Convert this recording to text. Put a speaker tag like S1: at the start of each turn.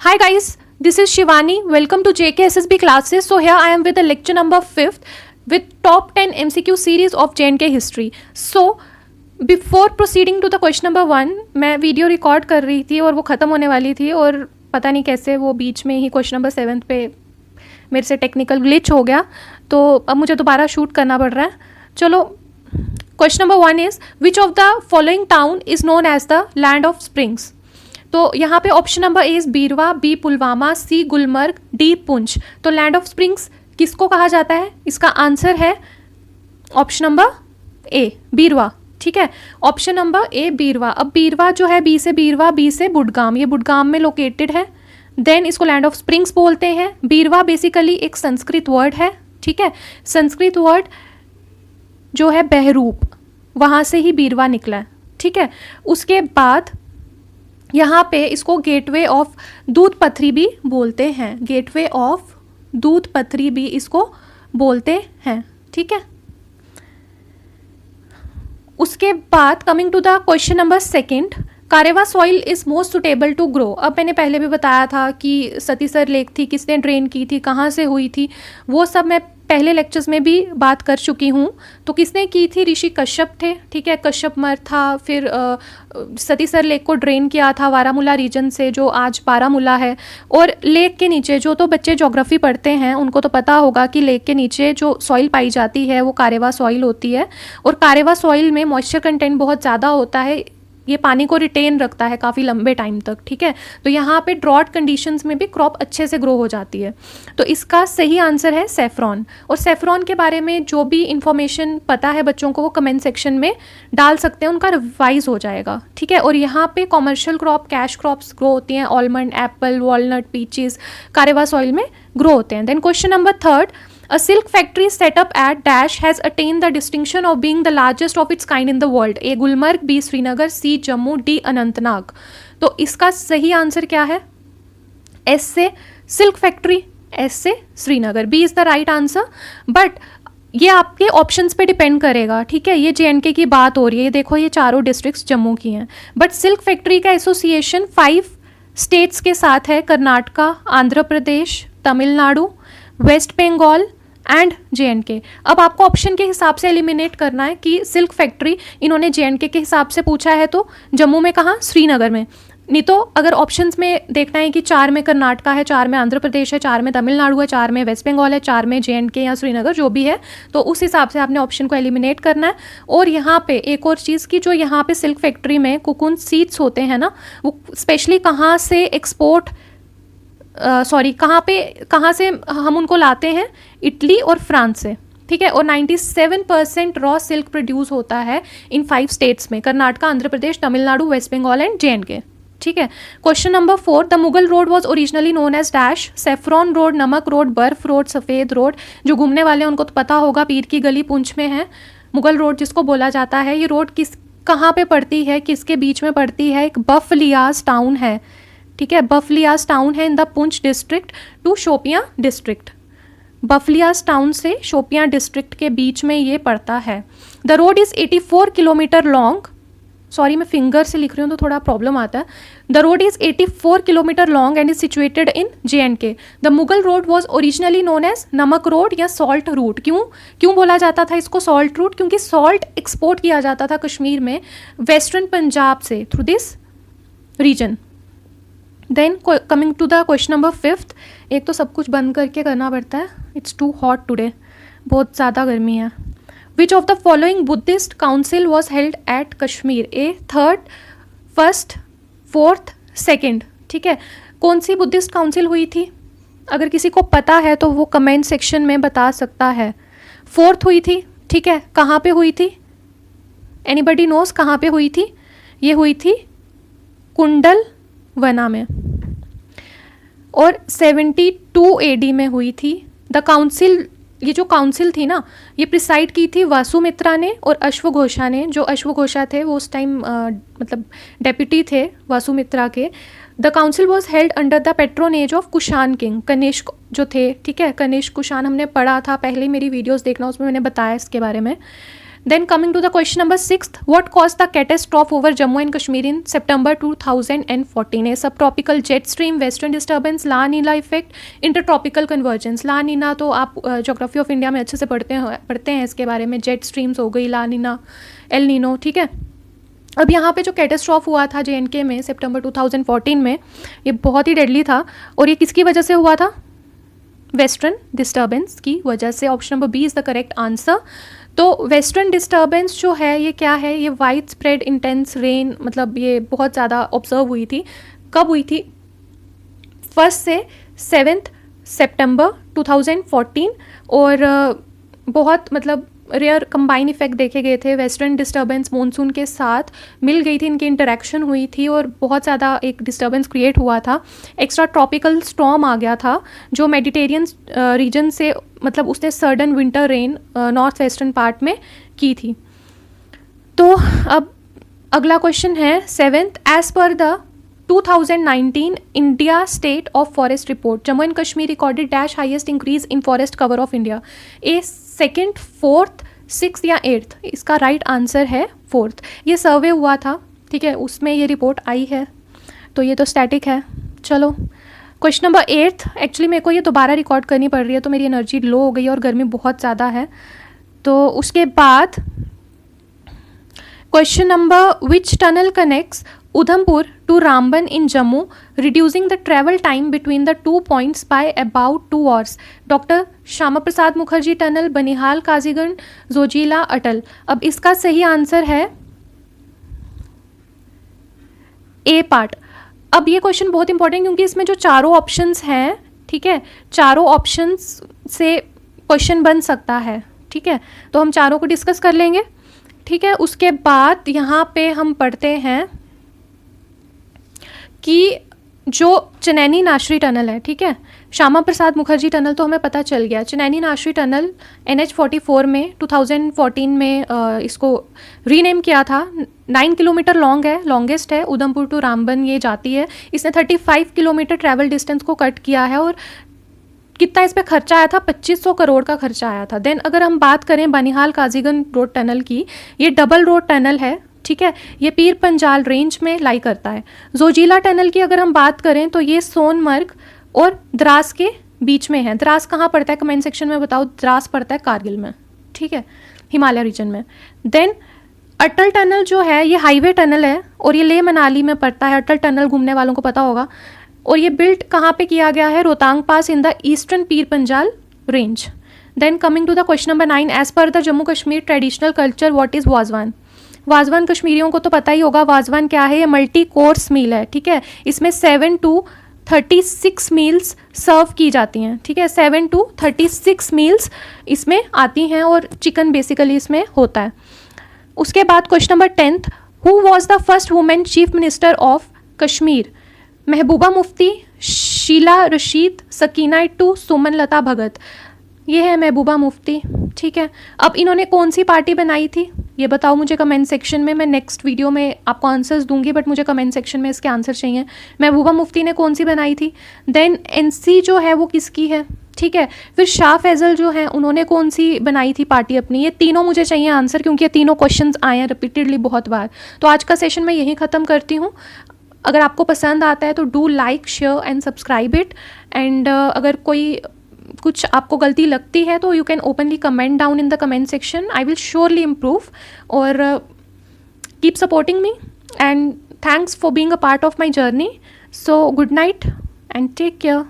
S1: Hi guys, this is Shivani. Welcome to JKSSB classes. So here I am with the lecture number 5th with top 10 MCQ series of JNK history. So before proceeding to the question number 1, मैं video record कर रही थी और वो ख़त्म होने वाली थी और पता नहीं कैसे वो बीच में ही क्वेश्चन नंबर 7 पे मेरे से टेक्निकल ग्लिच हो गया, तो अब मुझे दोबारा शूट करना पड़ रहा है. चलो, question number 1 is which of the following town is known as the land of springs. तो यहाँ पे option number A is Beerwah, B Pulwama, C Gulmarg, D Poonch. तो लैंड ऑफ स्प्रिंग्स किसको कहा जाता है? इसका आंसर है ऑप्शन नंबर ए, बीरवा. ठीक है, ऑप्शन नंबर ए बीरवा. अब बीरवा जो है, बी से बीरवा, बी से बुडगाम, ये बुडगाम में लोकेटेड है. देन इसको लैंड ऑफ स्प्रिंग्स बोलते हैं. बीरवा बेसिकली एक संस्कृत वर्ड है. ठीक है, संस्कृत वर्ड जो है बहरूप, वहाँ से ही बीरवा निकला है. ठीक है, उसके बाद यहाँ पे इसको गेटवे ऑफ दूध पथरी भी बोलते हैं. गेटवे ऑफ दूध पथरी भी इसको बोलते हैं. ठीक है, उसके बाद coming to the question number 2, Karewa soil is most suitable to grow. अब मैंने पहले भी बताया था कि सतीसर लेक थी, किसने ड्रेन की थी, कहाँ से हुई थी, वो सब मैं पहले लेक्चर्स में भी बात कर चुकी हूँ. तो किसने की थी? ऋषि कश्यप थे. ठीक है, कश्यप मर था, फिर सतीसर लेक को ड्रेन किया था बारामूला रीजन से, जो आज बारामूला है. और लेक के नीचे जो, तो बच्चे ज्योग्राफी पढ़ते हैं उनको तो पता होगा कि लेक के नीचे जो सॉइल पाई जाती है वो कारेवा सॉइल होती है. और कारेवा सॉइल में मॉइस्चर कंटेंट बहुत ज़्यादा होता है, ये पानी को रिटेन रखता है काफ़ी लंबे टाइम तक. ठीक है, तो यहाँ पे ड्रॉट कंडीशंस में भी क्रॉप अच्छे से ग्रो हो जाती है. तो इसका सही आंसर है सेफ्रॉन. और सेफ्रॉन के बारे में जो भी इंफॉर्मेशन पता है बच्चों को वो कमेंट सेक्शन में डाल सकते हैं, उनका रिवाइज हो जाएगा. ठीक है, और यहाँ पे commercial crop, cash crops grow होती हैं. Almond, apple, walnut, peaches Karewa soil में ग्रो होते हैं. Then question number 3, A silk factory set up at Dash has attained the distinction of being the largest of its kind in the world. A. Gulmarg, B. Srinagar, C. Jammu, D. Anantnag. तो इसका सही answer क्या है? S से silk factory, S से Srinagar. B is the right answer. But ये आपके options पे डिपेंड करेगा. ठीक है, ये JNK की बात हो रही है. ये देखो, ये चारों डिस्ट्रिक्ट्स जम्मू की हैं. बट सिल्क फैक्ट्री का एसोसिएशन 5 स्टेट्स के साथ है: Karnataka, Andhra Pradesh, Tamil Nadu, West Bengal and JNK. अब आपको ऑप्शन के हिसाब से एलिमिनेट करना है कि सिल्क फैक्ट्री इन्होंने JNK के हिसाब से पूछा है तो जम्मू में कहाँ? श्रीनगर में. नहीं तो अगर ऑप्शंस में देखना है कि 4 में कर्नाटका है, 4 में आंध्र प्रदेश है, 4 में तमिलनाडु है, 4 में वेस्ट बंगाल है, 4 में JNK या श्रीनगर, जो भी है, तो उस हिसाब से आपने ऑप्शन को एलिमिनेट करना है. और यहाँ पे एक और चीज़ की, जो यहाँ पे सिल्क फैक्ट्री में कोकून सीड्स होते हैं ना, वो स्पेशली कहाँ से एक्सपोर्ट कहाँ से हम उनको लाते हैं? इटली और फ्रांस से. ठीक है, और 97% रॉ सिल्क प्रोड्यूस होता है इन 5 स्टेट्स में: Karnataka, Andhra Pradesh, Tamil Nadu, West Bengal and JNK. ठीक है, question number 4, the Mughal road was originally known as dash. Saffron road, Namak road, Barf road, Safed road. जो घूमने वाले हैं उनको तो पता होगा, पीर की गली पुंछ में है मुगल रोड जिसको बोला जाता है. ये रोड कहाँ पे पड़ती है, किसके बीच में पड़ती है? एक बफलियाज टाउन है. ठीक है, बफलियाज टाउन है in the Poonch district to Shopian district. Buffliaz town से शोपियां डिस्ट्रिक्ट के बीच में ये पड़ता है. The road is 84 kilometre long. Sorry, मैं फिंगर से लिख रही हूँ तो थोड़ा प्रॉब्लम आता है. The road is 84 kilometre long and is situated in JNK. The Mughal road was originally known as Namak road या सॉल्ट रूट. क्यों बोला जाता था इसको सॉल्ट रूट? क्योंकि सॉल्ट एक्सपोर्ट किया जाता था कश्मीर में वेस्टर्न पंजाब से through this region. Then coming to the question number 5, एक तो सब कुछ बंद करके करना पड़ता है, इट्स टू हॉट टुडे, बहुत ज़्यादा गर्मी है. विच of the following Buddhist council was held at Kashmir? A 3rd, 1st, 4th, 2nd. ठीक है, कौन सी बुद्धिस्ट काउंसिल हुई थी? अगर किसी को पता है तो वो कमेंट सेक्शन में बता सकता है. 4th हुई थी. ठीक है, कहाँ पे हुई थी? एनीबडी नोस कहाँ पे हुई थी? ये हुई थी कुंडल वना में. और 72 AD में हुई थी. द काउंसिल, ये जो काउंसिल थी ना, ये प्रिसाइड की थी वासुमित्रा ने और अश्वघोषा ने. जो अश्वघोषा थे वो उस टाइम मतलब डेप्यूटी थे वासुमित्रा के. The council was held under the patronage of Kushan king, Kanishka जो थे. ठीक है, कनिष्क कुषाण हमने पढ़ा था पहले, मेरी वीडियोस देखना, उसमें मैंने बताया इसके बारे में. Then coming to the question number 6th, what caused the catastrophe over Jammu and Kashmir in September 2014? A subtropical jet stream, western disturbance, La Nina effect, intertropical convergence. La Nina तो आप geography of India में अच्छे से पढ़ते हैं इसके बारे में, जेट स्ट्रीम्स हो गई, ला नीना, एल नीनो, ठीक है। अब यहाँ पे जो कैटास्ट्रॉफ हुआ था JNK में सितंबर 2014 में, ये बहुत ही डेडली था और ये किसकी वजह से हुआ था? वेस्टर्न डिस्टर्बेंस की वजह से। Option number B is the correct answer. तो वेस्टर्न डिस्टर्बेंस जो है ये क्या है? ये वाइड स्प्रेड इंटेंस रेन, मतलब ये बहुत ज़्यादा ऑब्जर्व हुई थी। कब हुई थी? 1 से 7 सितंबर 2014 और बहुत मतलब रेयर कंबाइन इफेक्ट देखे गए थे। वेस्टर्न डिस्टर्बेंस मॉनसून के साथ मिल गई थी, इनकी इंटरेक्शन हुई थी और बहुत ज़्यादा एक डिस्टर्बेंस क्रिएट हुआ था। एक्स्ट्रा ट्रॉपिकल स्टॉर्म आ गया था जो मेडिटेरियन रीजन से, मतलब उसने sudden winter rain north western part में की थी। तो अब अगला क्वेश्चन है 7th, as per the 2019 India state of forest report, Jammu and Kashmir recorded dash highest increase in forest cover of India. A 2nd, 4th, 6th या 8th? इसका right answer है 4th। ये सर्वे हुआ था, ठीक है, उसमें ये रिपोर्ट आई है, तो ये तो स्टैटिक है। चलो क्वेश्चन नंबर 8th, एक्चुअली मेरे को ये दोबारा रिकॉर्ड करनी पड़ रही है तो मेरी एनर्जी लो हो गई और गर्मी बहुत ज़्यादा है। तो उसके बाद question number, which tunnel connects Udhampur to Ramban in Jammu, reducing the travel time between the 2 points by about 2 hours? Doctor Shyama Prasad Mukherjee tunnel, Banihal, Qazigund, Zojila, Atal. अब इसका सही आंसर है ए पार्ट। अब ये क्वेश्चन बहुत इंपॉर्टेंट क्योंकि इसमें जो चारों ऑप्शंस हैं, ठीक है, चारों ऑप्शंस से क्वेश्चन बन सकता है, ठीक है, तो हम चारों को डिस्कस कर लेंगे, ठीक है। उसके बाद यहाँ पे हम पढ़ते हैं कि जो चनैनी नाशरी टनल है, ठीक है, श्यामा प्रसाद मुखर्जी टनल तो हमें पता चल गया। चनैनी नाशरी टनल NH44 में 2014 में इसको रीनेम किया था। 9 किलोमीटर लॉन्ग है, लॉन्गेस्ट है। उधमपुर टू रामबन ये जाती है। इसने 35 किलोमीटर ट्रैवल डिस्टेंस को कट किया है और कितना इस पर खर्चा आया था? 2500 करोड़ का खर्चा आया था। देन अगर हम बात करें बनिहाल काजीगंज रोड टनल की, ये डबल रोड टनल है, ठीक है, ये पीर पंजाल रेंज में लाई करता है। जोजिला टनल की अगर हम बात करें तो ये सोनमर्ग और द्रास के बीच में है। द्रास कहाँ पड़ता है? कमेंट सेक्शन में बताओ। द्रास पड़ता है कारगिल में, ठीक है, हिमालय रीजन में। देन अटल टनल जो है ये हाईवे टनल है और ये लेह मनाली में पड़ता है। अटल टनल घूमने वालों को पता होगा। और ये बिल्ट कहाँ पे किया गया है? Rohtang pass in the eastern Pir Panjal range. Then coming to the question number 9, as per the Jammu Kashmir traditional culture what is Wazwan? Wazwan कश्मीरियों को तो पता ही होगा। वाजवान क्या है? ये मल्टी कोर्स मील है, ठीक है। इसमें 7 to 36 मील्स सर्व की जाती हैं, ठीक है। 7 to 36 मील्स इसमें आती हैं और चिकन बेसिकली इसमें होता है। उसके बाद question number 10th, who was the first women chief minister of Kashmir? Mehbooba Mufti, Sheila Rashid, Sakina Itoo, Suman Lata Bhagat. ये है महबूबा मुफ्ती, ठीक है। अब इन्होंने कौन सी पार्टी बनाई थी ये बताओ मुझे कमेंट सेक्शन में। मैं नेक्स्ट वीडियो में आपको आंसर्स दूंगी बट मुझे कमेंट सेक्शन में इसके आंसर चाहिए। महबूबा मुफ्ती ने कौन सी बनाई थी? देन NC जो है वो किसकी है, ठीक है। फिर शाह फैजल जो है उन्होंने कौन सी बनाई थी पार्टी अपनी? ये तीनों मुझे चाहिए आंसर क्योंकि ये तीनों क्वेश्चंस आए हैं रिपीटेडली बहुत बार। तो आज का सेशन मैं यहीं ख़त्म करती हूँ। अगर आपको पसंद आता है तो do like, share and subscribe it. And अगर कोई कुछ आपको गलती लगती है तो you can openly comment down in the comment section. I will surely improve और keep supporting me and thanks for being a part of my journey. So good night and take care.